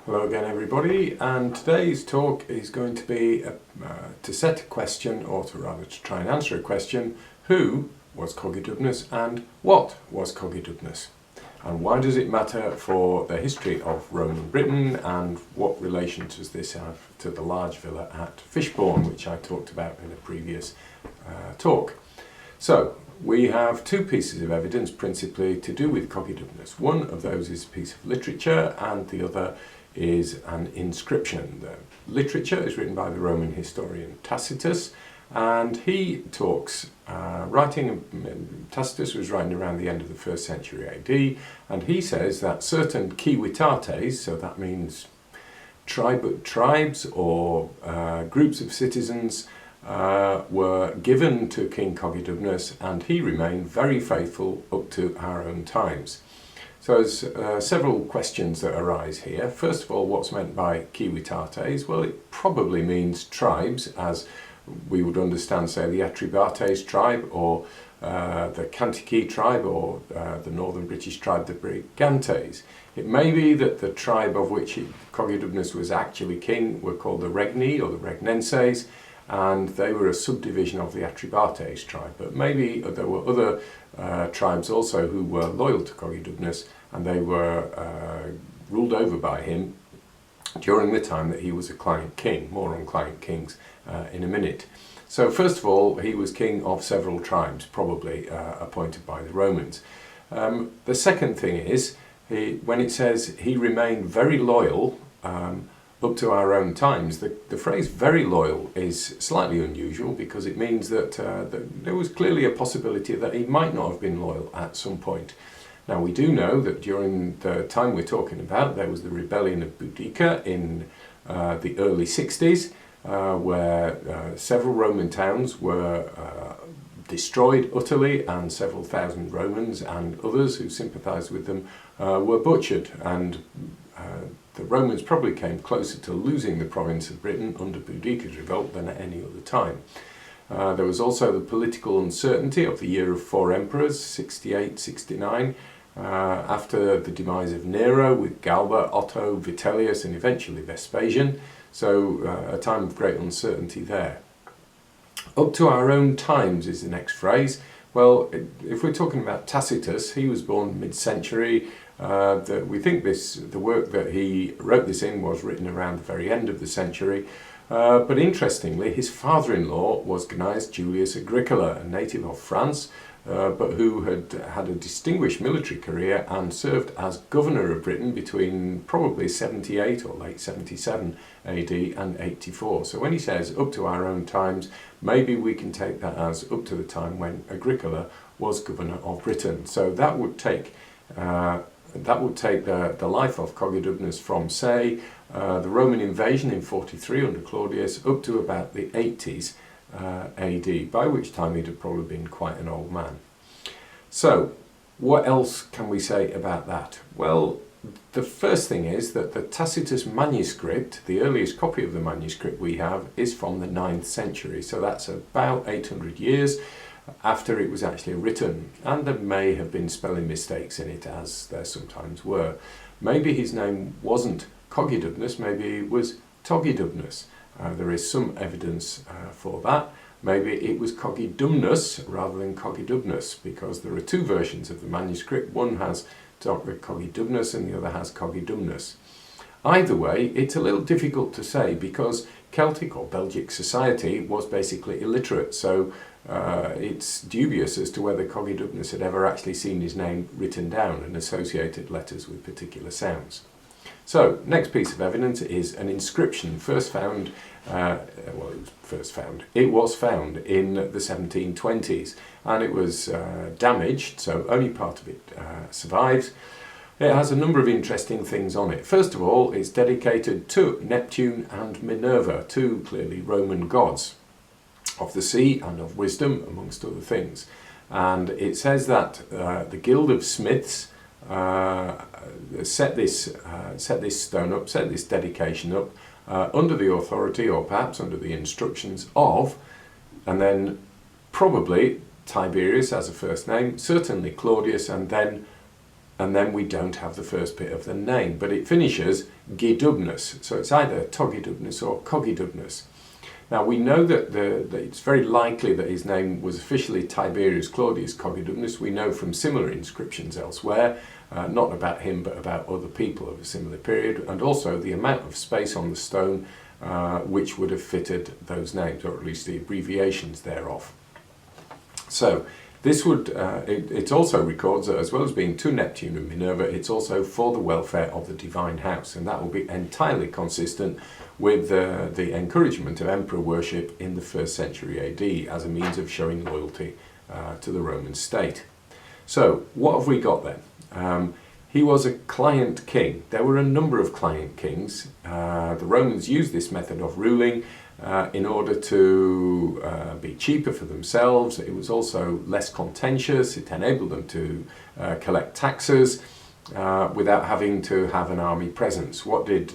Hello again everybody, and today's talk is going to be to set a question, or to try and answer a question: who was Cogidubnus and what was Cogidubnus? And why does it matter for the history of Roman Britain, and what relation does this have to the large villa at Fishbourne, which I talked about in a previous talk? So, we have two pieces of evidence principally to do with Cogidubnus. One of those is a piece of literature, and the other is an inscription. The literature is written by the Roman historian Tacitus, and he talks, Tacitus was writing around the end of the 1st century AD, and he says that certain civitates, so that means tribes or groups of citizens, were given to King Cogidubnus, and he remained very faithful up to our own times. So there's several questions that arise here. First of all, what's meant by civitates? Well, it probably means tribes, as we would understand, say, the Atrebates tribe, or the Cantici tribe, or the northern British tribe, the Brigantes. It may be that the tribe of which Cogidubnus was actually king were called the Regni, or the Regnenses, and they were a subdivision of the Atrebates tribe. But maybe there were other tribes also who were loyal to Cogidubnus, and they were ruled over by him during the time that he was a client king. More on client kings in a minute. So first of all, he was king of several tribes, probably appointed by the Romans. The second thing is, when it says he remained very loyal up to our own times, the phrase very loyal is slightly unusual, because it means that there was clearly a possibility that he might not have been loyal at some point. Now, we do know that during the time we're talking about, there was the rebellion of Boudicca in the early 60s, where several Roman towns were destroyed utterly, and several thousand Romans and others who sympathised with them were butchered, and the Romans probably came closer to losing the province of Britain under Boudicca's revolt than at any other time. There was also the political uncertainty of the year of 4 emperors, 68-69, after the demise of Nero, with Galba, Otto, Vitellius, and eventually Vespasian. So a time of great uncertainty there. Up to our own times is the next phrase. Well, if we're talking about Tacitus, he was born mid-century. We think the work that he wrote this in was written around the very end of the century. But interestingly, his father-in-law was Gnaeus Julius Agricola, a native of France, but who had had a distinguished military career and served as governor of Britain between probably 78 or late 77 AD and 84. So when he says up to our own times, maybe we can take that as up to the time when Agricola was governor of Britain. So that would take the life of Cogidubnus from, say, the Roman invasion in 43 under Claudius up to about the 80s AD, by which time he'd have probably been quite an old man. So, what else can we say about that? Well, the first thing is that the Tacitus manuscript, the earliest copy of the manuscript we have, is from the 9th century, so that's about 800 years after it was actually written, and there may have been spelling mistakes in it, as there sometimes were. Maybe his name wasn't Cogidubnus, maybe it was Togidubnus. There is some evidence for that. Maybe it was Cogidumnus rather than Cogidubnus, because there are two versions of the manuscript. One has Cogidubnus and the other has Cogidumnus. Either way, it's a little difficult to say, because Celtic or Belgic society was basically illiterate, so it's dubious as to whether Cogidubnus had ever actually seen his name written down and associated letters with particular sounds. So, next piece of evidence is an inscription it was found in the 1720s, and it was damaged, so only part of it survives. It has a number of interesting things on it. First of all, it's dedicated to Neptune and Minerva, two clearly Roman gods of the sea and of wisdom, amongst other things. And it says that the Guild of Smiths set this dedication up under the authority, or perhaps under the instructions of, and then probably Tiberius as a first name, certainly Claudius, and then and then we don't have the first bit of the name, but it finishes Gidubnus, so it's either Togidubnus or Cogidubnus. Now we know that it's very likely that his name was officially Tiberius Claudius Cogidubnus. We know from similar inscriptions elsewhere, not about him but about other people of a similar period, and also the amount of space on the stone which would have fitted those names, or at least the abbreviations thereof. So this would, it also records that as well as being to Neptune and Minerva, it's also for the welfare of the divine house, and that will be entirely consistent with the encouragement of emperor worship in the 1st century AD as a means of showing loyalty to the Roman state. So what have we got then? He was a client king. There were a number of client kings. The Romans used this method of ruling in order to be cheaper for themselves. It was also less contentious. It enabled them to collect taxes without having to have an army presence. What did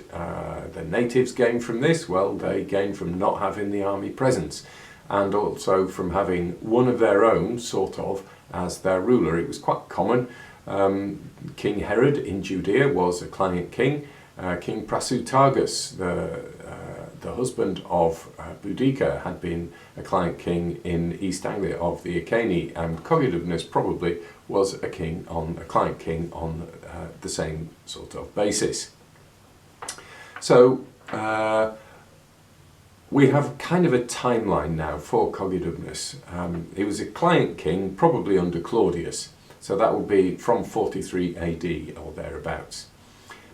the natives gain from this? Well, they gained from not having the army presence, and also from having one of their own, sort of, as their ruler. It was quite common. King Herod in Judea was a client king. King Prasutagus, the husband of Boudicca, had been a client king in East Anglia of the Iceni, and Cogidubnus probably was a client king on the same sort of basis. So we have kind of a timeline now for Cogidubnus. He was a client king, probably under Claudius, so that would be from 43 AD or thereabouts.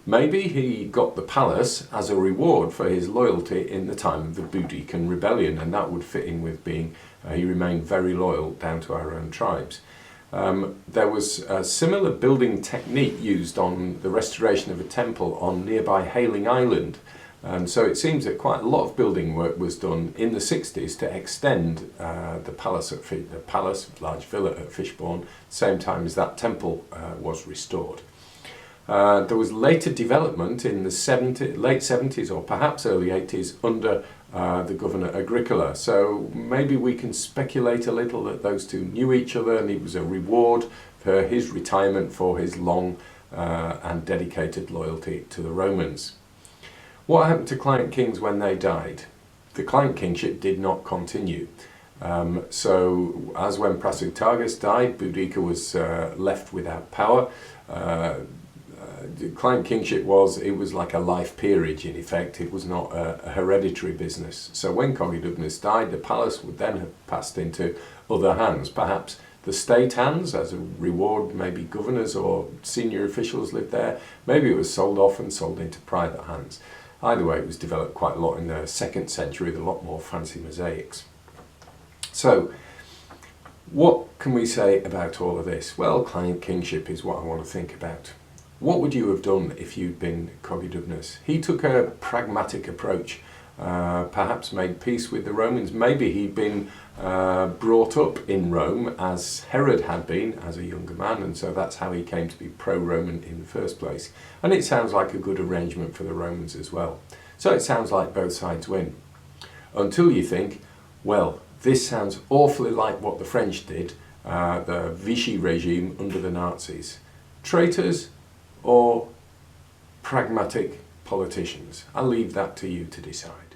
Maybe he got the palace as a reward for his loyalty in the time of the Boudiccan rebellion, and that would fit in with being, he remained very loyal down to our own tribes. There was a similar building technique used on the restoration of a temple on nearby Hayling Island, and so it seems that quite a lot of building work was done in the 60s to extend the palace, large villa at Fishbourne, same time as that temple was restored. There was later development in the late 70s or perhaps early 80s under the governor Agricola. So maybe we can speculate a little that those two knew each other, and it was a reward for his retirement for his long and dedicated loyalty to the Romans. What happened to client kings when they died? The client kingship did not continue. So as when Prasutagus died, Boudicca was left without power. The client kingship was like a life peerage in effect. It was not a hereditary business. So when Cogidubnus died, the palace would then have passed into other hands, perhaps the state hands as a reward. Maybe governors or senior officials lived there. Maybe it was sold off and sold into private hands. Either way, it was developed quite a lot in the 2nd century with a lot more fancy mosaics. So what can we say about all of this? Well, client kingship is what I want to think about. What would you have done if you'd been Cogidubnus? He took a pragmatic approach, perhaps made peace with the Romans. Maybe he'd been brought up in Rome as Herod had been as a younger man, and so that's how he came to be pro-Roman in the first place. And it sounds like a good arrangement for the Romans as well. So it sounds like both sides win. Until you think, well, this sounds awfully like what the French did, the Vichy regime under the Nazis. Traitors or pragmatic politicians? I'll leave that to you to decide.